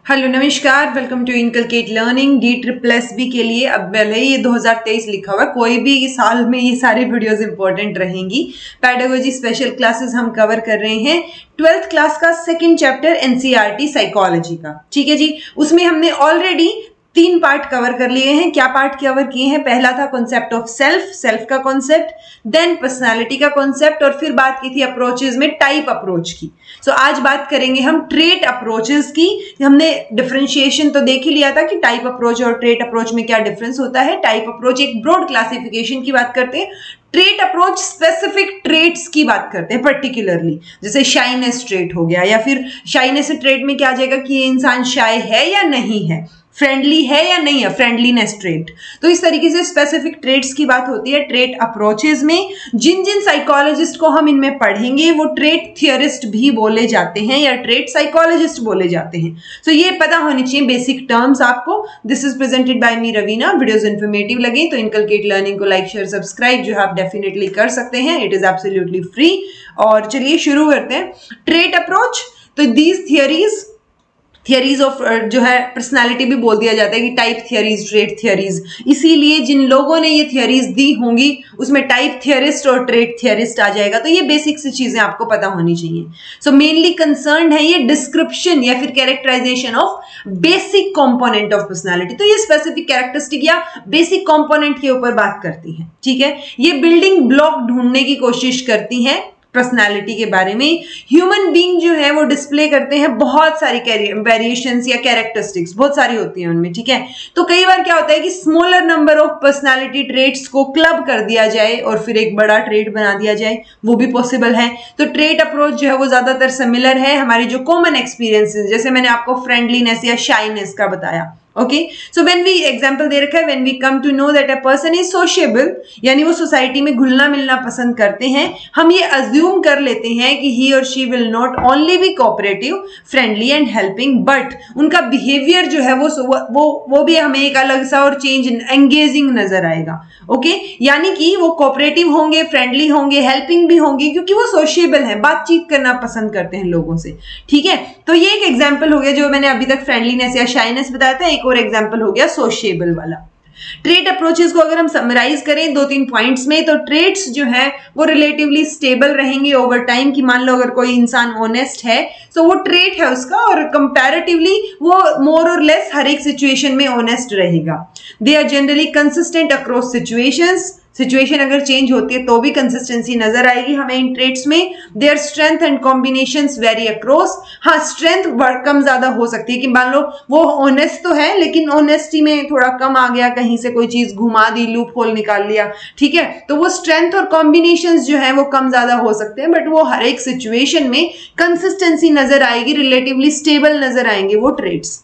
Hello नमस्कार, welcome to inculcate learning D++ के लिए। अब भले ये 2023 लिखा हुआ है, कोई भी साल में ये सारी वीडियोस इंपॉर्टेंट रहेंगी। पेडागोजी स्पेशल क्लासेस हम कवर कर रहे हैं 12th क्लास का सेकंड चैप्टर NCERT साइकोलॉजी का। ठीक है जी, उसमें हमने ऑलरेडी 3 पार्ट कवर कर लिए हैं। क्या पार्ट कवर किए हैं? पहला था कॉन्सेप्ट ऑफ सेल्फ का कॉन्सेप्ट, देन पर्सनालिटी का कॉन्सेप्ट, और फिर बात की थी अप्रोचेस में टाइप अप्रोच की। सो आज बात करेंगे हम ट्रेट अप्रोचेस की। हमने डिफरेंशिएशन तो देख ही लिया था कि टाइप अप्रोच और ट्रेट अप्रोच में क्या डिफरेंस होता है। टाइप अप्रोच एक ब्रॉड क्लासिफिकेशन की बात करते हैं, ट्रेट अप्रोच स्पेसिफिक ट्रेट्स की बात करते हैं पर्टिकुलरली। जैसे शाइनेस ट्रेट हो गया, या फिर शाइनेस ट्रेट में क्या आ जाएगा कि ये इंसान शाय है या नहीं है, फ्रेंडली है या नहीं है, फ्रेंडलीनेस ट्रेट। तो इस तरीके से स्पेसिफिक ट्रेट्स की बात होती है ट्रेट अप्रोचेस में। जिन जिन साइकोलॉजिस्ट को हम इनमें पढ़ेंगे वो ट्रेट थियरिस्ट भी बोले जाते हैं या ट्रेट साइकोलॉजिस्ट बोले जाते हैं। तो ये पता होनी चाहिए बेसिक टर्म्स आपको। This is presented by me Raveena. Videos informative लगे तो इनकलकेट लर्निंग को लाइक शेयर सब्सक्राइब जो आप डेफिनेटली कर सकते हैं, इट इज एब्सोल्युटली फ्री। और चलिए शुरू करते हैं। ट्रेट अप्रोच, तो दीज थियरीज ऑफ जो है पर्सनालिटी भी बोल दिया जाता है कि टाइप थियरीज, ट्रेट थियरीज। इसीलिए जिन लोगों ने ये थियरीज दी होंगी उसमें टाइप थियरिस्ट और ट्रेट थियरिस्ट आ जाएगा। तो ये बेसिक सी चीजें आपको पता होनी चाहिए। सो मेनली कंसर्न है ये डिस्क्रिप्शन या फिर characterisation of basic component of personality. तो ये स्पेसिफिक कैरेक्टरिस्टिक या बेसिक कंपोनेंट के ऊपर बात करती है। ठीक है, ये बिल्डिंग ब्लॉक ढूंढने की कोशिश करती है पर्सनालिटी के बारे में। ह्यूमन बीइंग जो है वो डिस्प्ले करते हैं बहुत सारी वेरिएशंस या कैरेक्टरिस्टिक्स, बहुत सारी होती हैं उनमें। ठीक है, तो कई बार क्या होता है कि smaller number of personality traits को क्लब कर दिया जाए और फिर एक बड़ा ट्रेट बना दिया जाए, वो भी पॉसिबल है। तो ट्रेट अप्रोच जो है वो ज्यादातर सिमिलर है हमारे जो कॉमन एक्सपीरियंसेस, जैसे मैंने आपको फ्रेंडलीनेस या शाइनेस का बताया। Okay, so when we example दे रखा है, when we come to know that a person is sociable, यानी वो सोसाइटी में घुलना मिलना पसंद करते हैं, हम ये अज्यूम कर लेते हैं कि ही और she will not only be cooperative, friendly and helping, but उनका बिहेवियर जो है वो भी हमें एक अलग सा और चेंज एंगेजिंग नजर आएगा। ओके, यानी कि वो कोऑपरेटिव होंगे, फ्रेंडली होंगे, हेल्पिंग भी होंगे, क्योंकि वो सोशिएबल है, बातचीत करना पसंद करते हैं लोगों से। ठीक है, तो ये एक एग्जाम्पल हो गया जो मैंने अभी तक फ्रेंडलीनेस या शाइनेस बताया था। एक और एग्जाम्पल हो गया सोशिएबल वाला। ट्रेट अप्रोचेस को अगर हम समराइज करें 2-3 पॉइंट्स में, तो ट्रेट्स जो है वो रिलेटिवली स्टेबल रहेंगे ओवर टाइम। कि मान लो अगर कोई इंसान ऑनेस्ट है तो वो ट्रेट है उसका, और कंपैरेटिवली वो मोर और लेस हर एक सिचुएशन में ऑनेस्ट रहेगा। They are generally consistent across situations. Situation अगर चेंज होती है तो भी कंसिस्टेंसी नजर आएगी हमें इन ट्रेट्स में। Their strength and combinations very across. हाँ, स्ट्रेंथ कम ज्यादा हो सकती है कि मान लो वो ऑनेस्ट तो है लेकिन ऑनेस्टी में थोड़ा कम आ गया, कहीं से कोई चीज घुमा दी, लूप होल निकाल लिया। ठीक है, तो वो स्ट्रेंथ और कॉम्बिनेशंस जो है वो कम ज्यादा हो सकते हैं, बट वो हर एक सिचुएशन में कंसिस्टेंसी नजर आएगी, रिलेटिवली स्टेबल नजर आएंगे वो ट्रेट्स।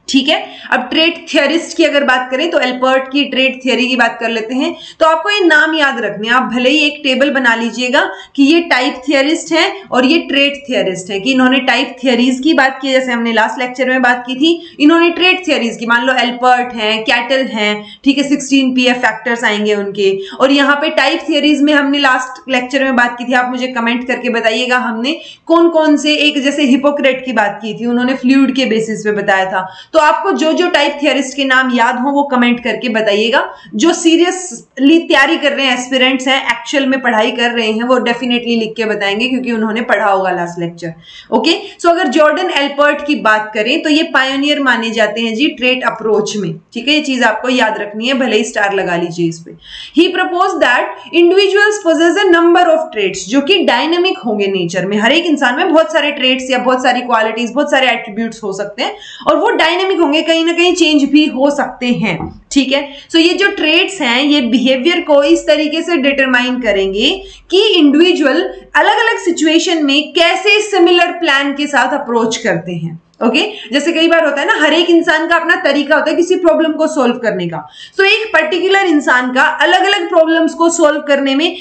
ठीक है, अब ट्रेट थियरिस्ट की अगर बात करें तो एल्पर्ट की ट्रेट थियरी की बात कर लेते हैं। तो आपको ये नाम याद रखने हैं, आप भले ही एक टेबल बना लीजिएगा कि ये टाइप थियरिस्ट है और ये ट्रेट थियरिस्ट है, कि इन्होंने टाइप थियरीज की बात की, जैसे हमने लास्ट लेक्चर में बात की थी। इन्होंने ट्रेट थियरीज की, मान लो एल्पर्ट है, कैटल है, ठीक है, 16 PF फैक्टर्स आएंगे उनके। और यहाँ पे टाइप थियरीज में हमने लास्ट लेक्चर में बात की थी, आप मुझे कमेंट करके बताइएगा हमने कौन कौन से, एक जैसे हिपोक्रेट की बात की थी, उन्होंने फ्लूइड के बेसिस पे बताया था। तो आपको जो जो टाइप थियरिस्ट के नाम याद हो वो कमेंट करके बताइएगा। जो सीरियसली तैयारी कर रहे हैं, एस्पिरेंट्स हैं, एक्चुअल में पढ़ाई कर रहे हैं, वो डेफिनेटली लिख के बताएंगे क्योंकि उन्होंने पढ़ा होगा लास्ट लेक्चर। ओके, सो अगर जॉर्डन एल्पर्ट की बात करें तो ये पायोनियर माने जाते हैं जी ट्रेट अप्रोच में। ठीक है, ये चीज आपको याद रखनी है, भले ही स्टार लगा लीजिए इस पे। He propose that individuals possess a number of traits, जो कि डायनेमिक होंगे नेचर में। हर एक इंसान में बहुत सारे ट्रेट्स या बहुत सारी क्वालिटीज, बहुत सारे एट्रीब्यूट्स हो सकते हैं और वो डायनेमिक होंगे, कहीं ना कहीं चेंज भी हो सकते हैं। ठीक है, सो ये जो ट्रेट्स हैं ये बिहेवियर को इस तरीके से डिटरमाइन करेंगे कि इंडिविजुअल अलग अलग सिचुएशन में कैसे सिमिलर प्लान के साथ अप्रोच करते हैं। ओके, जैसे कई बार होता है ना, हर एक इंसान का अपना तरीका होता है किसी प्रॉब्लम को सोल्व करने का। सो एक पर्टिकुलर इंसान का अलग अलग प्रॉब्लम्स को सोल्व करने में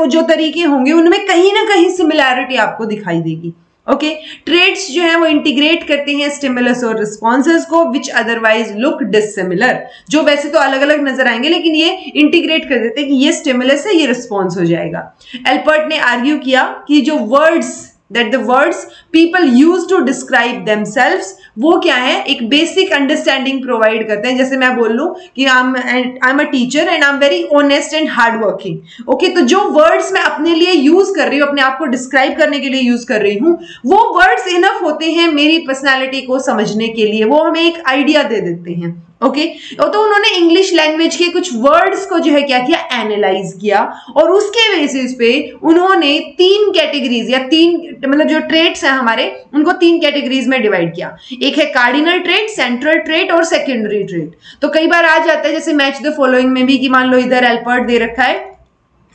जो तरीके होंगे उनमें कहीं ना कहीं सिमिलैरिटी आपको दिखाई देगी। ओके, ट्रेट्स जो है वो इंटीग्रेट करते हैं स्टिमुलस और रिस्पॉन्सेस को, विच अदरवाइज लुक डिसिमिलर, जो वैसे तो अलग अलग नजर आएंगे लेकिन ये इंटीग्रेट कर देते हैं कि ये स्टिमुलस है, ये रिस्पॉन्स हो जाएगा। एल्पर्ट ने आर्ग्यू किया कि जो words that the words people use to describe themselves वो क्या है, एक बेसिक अंडरस्टैंडिंग प्रोवाइड करते हैं। जैसे मैं बोल लूं कि I am a teacher and I am very honest and hard working. Okay, तो जो वर्ड्स मैं अपने लिए यूज कर रही हूँ, अपने आप को डिस्क्राइब करने के लिए यूज कर रही हूँ, वो वर्ड्स इनफ होते हैं मेरी पर्सनैलिटी को समझने के लिए, वो हमें एक आइडिया दे देते हैं। ओके, तो उन्होंने इंग्लिश लैंग्वेज के कुछ वर्ड्स को जो है क्या किया, एनालाइज किया, और उसके बेसिस पे उन्होंने 3 कैटेगरीज या 3 मतलब जो ट्रेट्स हैं हमारे, उनको 3 कैटेगरीज में डिवाइड किया। एक है कार्डिनल ट्रेट, सेंट्रल ट्रेट और सेकेंडरी ट्रेट। तो कई बार आ जाता है जैसे मैच द फॉलोइंग में भी कि मान लो इधर एल्पर्ट दे रखा है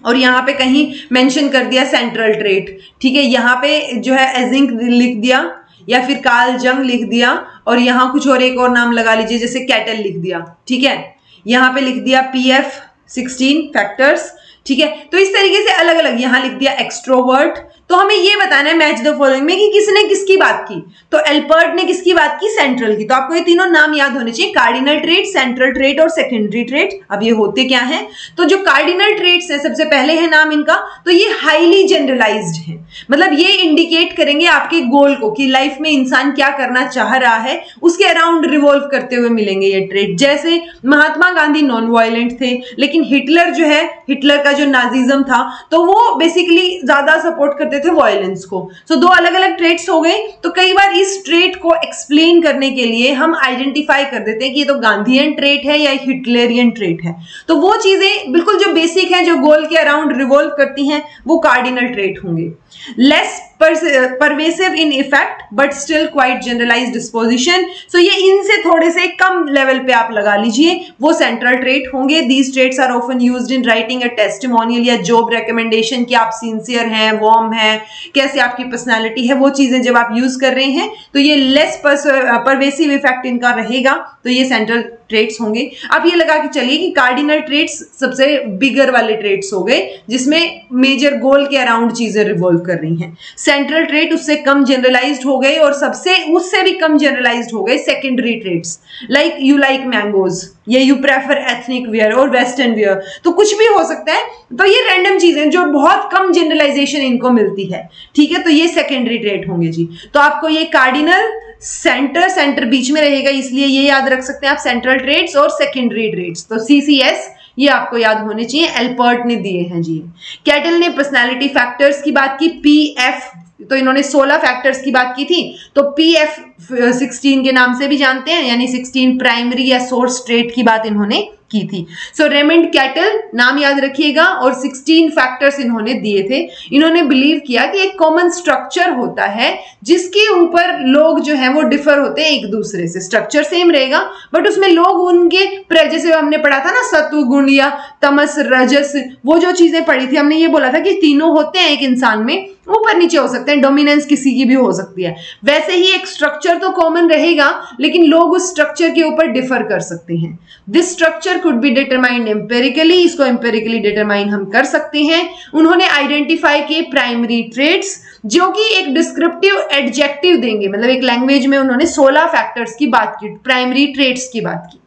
और यहाँ पे कहीं मेंशन कर दिया सेंट्रल ट्रेट, ठीक है, यहाँ पे जो है एजिंक लिख दिया या फिर कार्ल जंग लिख दिया, और यहाँ कुछ और एक और नाम लगा लीजिए जैसे कैटल लिख दिया, ठीक है, यहाँ पे लिख दिया PF 16 फैक्टर्स, ठीक है। तो इस तरीके से अलग अलग यहाँ लिख दिया एक्सट्रोवर्ट। तो हमें ये बताना है मैच द फॉलोइंग में कि किसने किसकी बात की। तो एल्पर्ट ने किसकी बात की, सेंट्रल की। तो आपको ये तीनों नाम याद होने चाहिए, कार्डिनल ट्रेट, सेंट्रल ट्रेट और सेकेंडरी ट्रेट। अब ये होते क्या है, तो जो कार्डिनल ट्रेट्स है, सबसे पहले है नाम इनका, तो ये हाईली जनरलाइज्ड है, मतलब ये इंडिकेट करेंगे आपके गोल को कि लाइफ में इंसान क्या करना चाह रहा है, उसके अराउंड रिवॉल्व करते हुए मिलेंगे ये ट्रेट। जैसे महात्मा गांधी नॉन वायलेंट थे, लेकिन हिटलर जो है, हिटलर का जो नाजिज्म था, तो वो बेसिकली ज्यादा सपोर्ट करते थे वायलेंस को। सो 2 अलग अलग ट्रेट्स हो गए। तो कई बार इस ट्रेट को एक्सप्लेन करने के लिए हम आइडेंटिफाई कर देते हैं कि ये तो गांधीयन ट्रेट है या हिटलरियन ट्रेट है। तो वो चीजें बिल्कुल जो बेसिक है, जो गोल के अराउंड रिवॉल्व करती हैं, वो कार्डिनल ट्रेट होंगे। Less pervasive in effect but still quite generalised disposition, so ये इनसे थोड़े से कम लेवल पे आप लगा लीजिए, वो सेंट्रल ट्रेट होंगे। These traits are often used in writing a testimonial या जॉब रिकमेंडेशन कि आप सिंसियर हैं, वार्म हैं, कैसे आपकी पर्सनालिटी है, वो चीजें जब आप यूज कर रहे हैं तो ये लेस परवेसिव इफेक्ट इनका रहेगा, तो ये सेंट्रल ट्रेट्स होंगे। आप ये लगा के चलिए कि कार्डिनल ट्रेट्स सबसे बिगर वाले ट्रेट्स हो गए, जिसमें मेजर गोल के अराउंड चीजें रिवॉल्व कर रही हैं। सेंट्रल ट्रेट उससे कम जनरलाइज्ड हो गए, और सबसे उससे भी कम जनरलाइज्ड हो गए secondary traits, like you like mangoes, या यू प्रेफर एथनिक वियर और वेस्टर्न वियर। तो कुछ भी हो सकता है, तो ये रैंडम चीजें जो बहुत कम जनरलाइजेशन इनको मिलती है, ठीक है, तो ये सेकेंडरी ट्रेट होंगे जी। तो आपको ये कार्डिनल, सेंटर बीच में रहेगा, इसलिए ये याद रख सकते हैं आप, सेंट्रल ट्रेट्स और सेकेंडरी ट्रेट्स। तो CCS ये आपको याद होने चाहिए, एल्पर्ट ने दिए हैं जी। कैटल ने पर्सनालिटी फैक्टर्स की बात की, PF, तो इन्होंने 16 फैक्टर्स की बात की थी, तो PF 16 के नाम से भी जानते हैं, यानी 16 प्राइमरी या सोर्स ट्रेट की बात इन्होंने की थी। सो रेमंड कैटल नाम याद रखिएगा, और 16 फैक्टर्स इन्होंने दिए थे। इन्होंने बिलीव किया कि एक कॉमन स्ट्रक्चर होता है जिसके ऊपर लोग जो है वो डिफर होते हैं एक दूसरे से। स्ट्रक्चर सेम रहेगा बट उसमें लोग उनके, जैसे हमने पढ़ा था ना सत्व गुण या तमस रजस, वो जो चीजें पढ़ी थी, हमने ये बोला था कि तीनों होते हैं एक इंसान में, ऊपर नीचे हो सकते हैं, डोमिनेंस किसी की भी हो सकती है। वैसे ही एक स्ट्रक्चर तो कॉमन रहेगा, लेकिन लोग उस स्ट्रक्चर के ऊपर डिफर कर सकते हैं। This structure could be determined empirically, इसको एम्पेरिकली डिटरमाइन हम कर सकते हैं। उन्होंने आइडेंटिफाई किए प्राइमरी ट्रेट्स, जो कि एक डिस्क्रिप्टिव एडजेक्टिव देंगे, मतलब एक लैंग्वेज में उन्होंने 16 फैक्टर्स की बात की, प्राइमरी ट्रेट्स की बात की।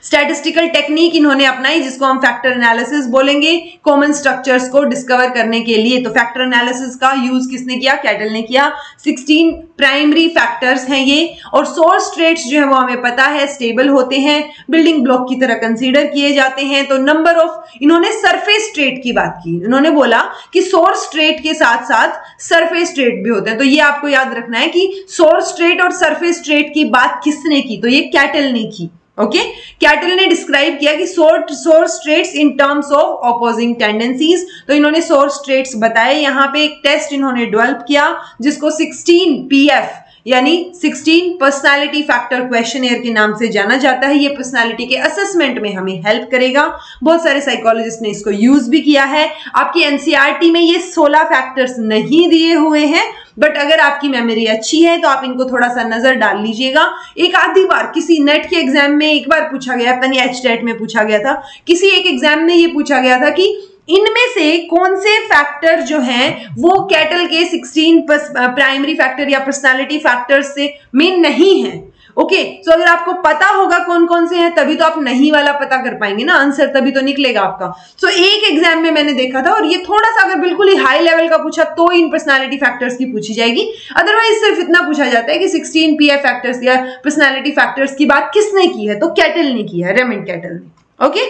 स्टैटिस्टिकल टेक्निक इन्होंने अपनाई, जिसको हम फैक्टर एनालिसिस बोलेंगे, कॉमन स्ट्रक्चर्स को डिस्कवर करने के लिए। तो फैक्टर एनालिसिस का यूज किसने किया, कैटल ने किया। 16 प्राइमरी फैक्टर्स हैं ये, और सोर्स ट्रेट्स जो है वो हमें पता है स्टेबल होते हैं, बिल्डिंग ब्लॉक की तरह कंसीडर किए जाते हैं। तो नंबर ऑफ, इन्होंने सरफेस ट्रेट की बात की, इन्होंने बोला कि सोर्स ट्रेट के साथ साथ सरफेस ट्रेट भी होते हैं। तो ये आपको याद रखना है कि सोर्स ट्रेट और सरफेस ट्रेट की बात किसने की, तो ये कैटल ने की। ओके, कैटल ने डिस्क्राइब किया कि source traits in terms of opposing tendencies. तो इन्होंने सोर्स ट्रेट्स बताए। यहाँ पे एक टेस्ट इन्होंने डेवलप किया जिसको 16 PF यानी 16 पर्सनालिटी फैक्टर क्वेश्चनएयर के नाम से जाना जाता है। ये पर्सनालिटी के असेसमेंट में हमें हेल्प करेगा। बहुत सारे साइकोलॉजिस्ट ने इसको यूज भी किया है। आपकी एनसीईआरटी में ये 16 फैक्टर्स नहीं दिए हुए हैं, बट अगर आपकी मेमोरी अच्छी है तो आप इनको थोड़ा सा नजर डाल लीजिएगा। एक आधी बार किसी नेट के एग्जाम में एक बार पूछा गया, पता नहीं HTET में पूछा गया था, किसी एक एग्जाम में ये पूछा गया था कि इनमें से कौन से फैक्टर जो हैं वो कैटल के 16 प्राइमरी फैक्टर या पर्सनालिटी फैक्टर्स से मेन नहीं है। ओके, सो अगर आपको पता होगा कौन कौन से हैं तभी तो आप नहीं वाला पता कर पाएंगे ना, आंसर तभी तो निकलेगा आपका। सो एक एग्जाम में मैंने देखा था, और ये थोड़ा सा अगर बिल्कुल ही हाई लेवल का पूछा तो इन पर्सनालिटी फैक्टर्स की पूछी जाएगी, अदरवाइज सिर्फ इतना पूछा जाता है कि 16 पीएफ फैक्टर्स या पर्सनालिटी फैक्टर्स की बात किसने की है, तो कैटल ने की है, रेमंड कैटल ने। ओके,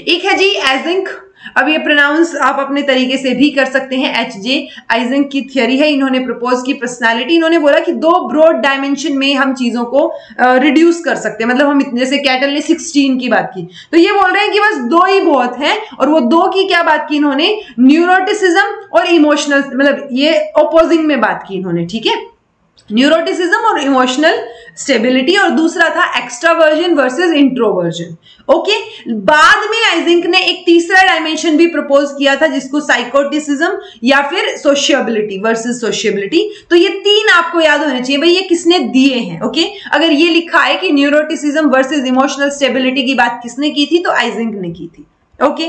एक है जी आइजेंक। अब ये प्रोनाउंस आप अपने तरीके से भी कर सकते हैं, एच.जे. आइजेंक की थियरी है, इन्होंने प्रपोज की पर्सनालिटी, इन्होंने बोला कि 2 ब्रॉड डायमेंशन में हम चीजों को रिड्यूस कर सकते हैं, मतलब हम जैसे कैटल ने 16 की बात की, तो ये बोल रहे हैं कि बस 2 ही बहुत है, और वो 2 की क्या बात की इन्होंने, न्यूरोटिसिज्म और इमोशनल, मतलब ये अपोजिंग में बात की इन्होंने, ठीक है, न्यूरोटिसिज्म और इमोशनल स्टेबिलिटी, और दूसरा था एक्स्ट्रावर्जन वर्सेस इंट्रोवर्जन। ओके, बाद में आइजेंक ने एक तीसरा डायमेंशन भी प्रपोज किया था जिसको साइकोटिसिज्म या फिर सोशियबिलिटी वर्सेस सोशियबिलिटी। तो ये 3 आपको याद होने चाहिए भाई, ये किसने दिए हैं। ओके, अगर ये लिखा है कि न्यूरोटिसिज्म वर्सेस इमोशनल स्टेबिलिटी की बात किसने की थी, तो आइजेंक ने की थी। ओके,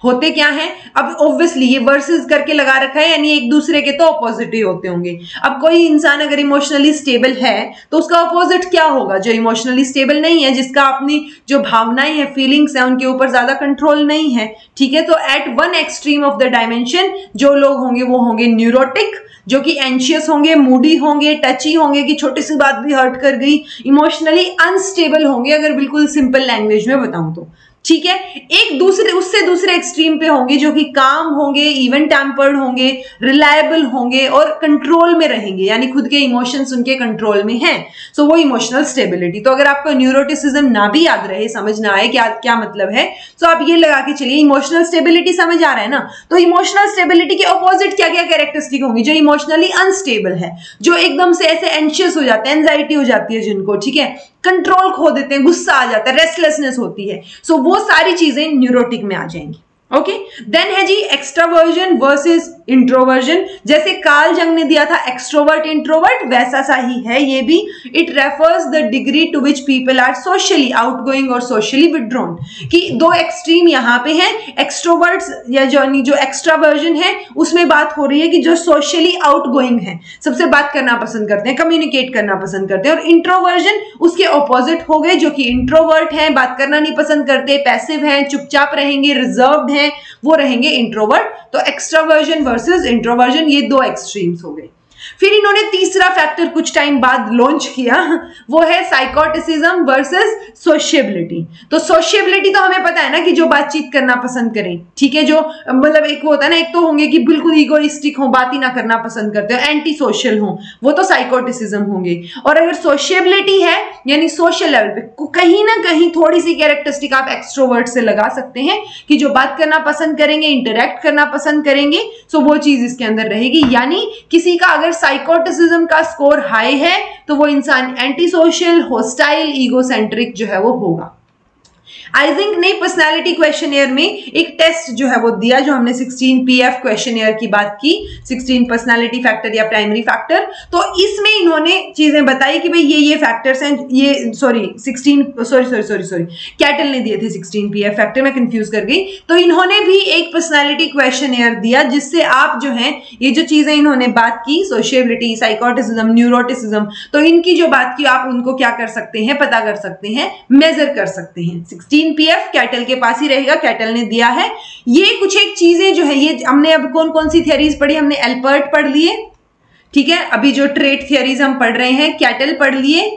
होते क्या है, अब ऑब्वियसली ये वर्सेस करके लगा रखा है, यानी एक दूसरे के तो ऑपोजिट ही होते होंगे। अब कोई इंसान अगर इमोशनली स्टेबल है तो उसका ऑपोजिट क्या होगा, जो इमोशनली स्टेबल नहीं है, जिसका अपनी जो भावनाएं हैं, फीलिंग्स हैं, उनके ऊपर ज्यादा कंट्रोल नहीं है, ठीक है। तो at one extreme of the dimension जो लोग होंगे वो होंगे न्यूरोटिक, जो कि एंशियस होंगे, मूडी होंगे, टची होंगे कि छोटी सी बात भी हर्ट कर गई, इमोशनली अनस्टेबल होंगे, अगर बिल्कुल सिंपल लैंग्वेज में बताऊं तो, ठीक है। एक दूसरे उससे दूसरे एक्सट्रीम पे होंगे जो कि काम होंगे, इवन टेम्पर्ड होंगे, रिलायबल होंगे और कंट्रोल में रहेंगे, यानी खुद के इमोशंस उनके कंट्रोल में हैं, सो वो इमोशनल स्टेबिलिटी। तो अगर आपको न्यूरोटिसिज्म ना भी याद रहे, समझ ना आए क्या क्या मतलब है, तो आप ये लगा के चलिए इमोशनल स्टेबिलिटी, समझ आ रहा है ना। तो इमोशनल स्टेबिलिटी के ऑपोजिट क्या क्या कैरेक्टरिस्टिक होंगी, जो इमोशनली अनस्टेबल है, जो एकदम से ऐसे एंशियस हो जाते हैं, एंजाइटी हो जाती है जिनको, ठीक है, कंट्रोल खो देते हैं, गुस्सा आ जाता है, रेस्टलेसनेस होती है, सो वो सारी चीजें न्यूरोटिक में आ जाएंगी। ओके, देन है जी एक्स्ट्रावर्जन वर्सेस इंट्रोवर्जन। जैसे कार्ल जंग ने दिया था एक्सट्रोवर्ट इंट्रोवर्ट, वैसा सा ही है ये भी। It refers the degree to which people are socially outgoing और सोशली विड्रॉन, कि 2 एक्सट्रीम यहाँ पे हैं। एक्सट्रोवर्ट्स या जो एक्स्ट्रावर्जन है उसमें बात हो रही है कि जो सोशली आउटगोइंग है, सबसे बात करना पसंद करते हैं, कम्युनिकेट करना पसंद करते हैं, और इंट्रोवर्जन उसके ऑपोजिट हो गए, जो कि इंट्रोवर्ट है, बात करना नहीं पसंद करते, पैसिव हैं, चुपचाप रहेंगे, रिजर्व्ड हैं, वो रहेंगे इंट्रोवर्ट। तो एक्स्ट्रावर्जन वर्सेस इंट्रोवर्जन, ये 2 एक्सट्रीम्स हो गए। फिर इन्होंने तीसरा फैक्टर कुछ टाइम बाद लॉन्च किया, वो है साइकोटिसिज्म वर्सेस सोशियबिलिटी। तो सोशियबिलिटी तो हमें पता है ना कि जो बातचीत करना पसंद करें, ठीक है, जो मतलब एक होता है ना, एक तो होंगे कि बिल्कुल इगोइस्टिक हो, बात ही ना करना पसंद करते हो, एंटी सोशल हो, वो तो साइकोटिसिज्म होंगे। और अगर सोशियबिलिटी है यानी सोशल लेवल पे कहीं ना कहीं थोड़ी सी कैरेक्टरिस्टिक आप एक्सट्रोवर्ट से लगा सकते हैं कि जो बात करना पसंद करेंगे, इंटरेक्ट करना पसंद करेंगे, सो वो चीज इसके अंदर रहेगी। यानी किसी का अगर साइकोटिसिज्म का स्कोर हाई है तो वो इंसान एंटी सोशल, होस्टाइल, ईगोसेंट्रिक जो है वो होगा। आइजेंक ने पर्सनालिटी क्वेश्चनियर में एक टेस्ट जो है वो दिया, जो हमने 16 पीएफ क्वेश्चनियर की बात की, 16 पर्सनालिटी फैक्टर या प्राइमरी फैक्टर। तो इसमें इन्होंने चीजें बताई कि भाई ये फैक्टर्स हैं, ये कैटल ने दिए थे 16 पीएफ फैक्टर, मैं कंफ्यूज कर गई। तो इन्होंने भी एक पर्सनालिटी क्वेश्चनियर दिया जिससे आप जो है ये जो चीजें इन्होंने बात की, सोशियबिलिटी, साइकोटिसिज्म, न्यूरोटिसिज्म, तो इनकी जो बात की आप उनको क्या कर सकते हैं, पता कर सकते हैं, मेजर कर सकते हैं। 16 पीएफ कैटल के पास ही रहेगा, कैटल ने दिया है। ये कुछ एक चीजें जो है, ये हमने अब कौन कौन सी थियरीज पढ़ी, हमने एल्पर्ट पढ़ लिए, ठीक है, अभी जो ट्रेट थियरीज हम पढ़ रहे हैं, कैटल पढ़ लिए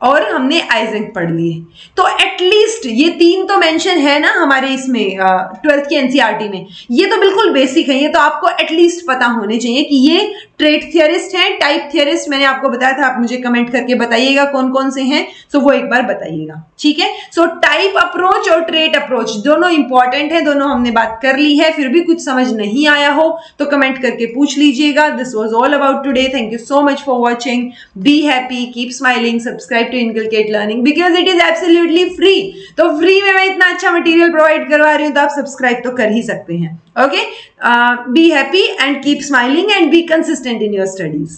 और हमने आइजेंक पढ़ लिए। तो एटलीस्ट ये 3 तो मेंशन है ना हमारे इसमें 12th की एनसीईआरटी में, ये तो बिल्कुल बेसिक है, ये तो आपको एटलीस्ट पता होने चाहिए कि ये ट्रेट थियरिस्ट हैं, टाइप थियरिस्ट मैंने आपको बताया था, आप मुझे कमेंट करके बताइएगा कौन कौन से हैं, सो वो एक बार बताइएगा, ठीक है। सो टाइप अप्रोच और ट्रेट अप्रोच दोनों इंपॉर्टेंट है, दोनों हमने बात कर ली है। फिर भी कुछ समझ नहीं आया हो तो कमेंट करके पूछ लीजिएगा। This was all about today, thank you so much for watching, be happy, keep smiling, subscribe to inculcate learning because it is absolutely free. तो फ्री में मैं इतना अच्छा मटेरियल प्रोवाइड करवा रही हूँ तो आप सब्सक्राइब तो कर ही सकते हैं। Okay, be happy and keep smiling and be consistent in your studies.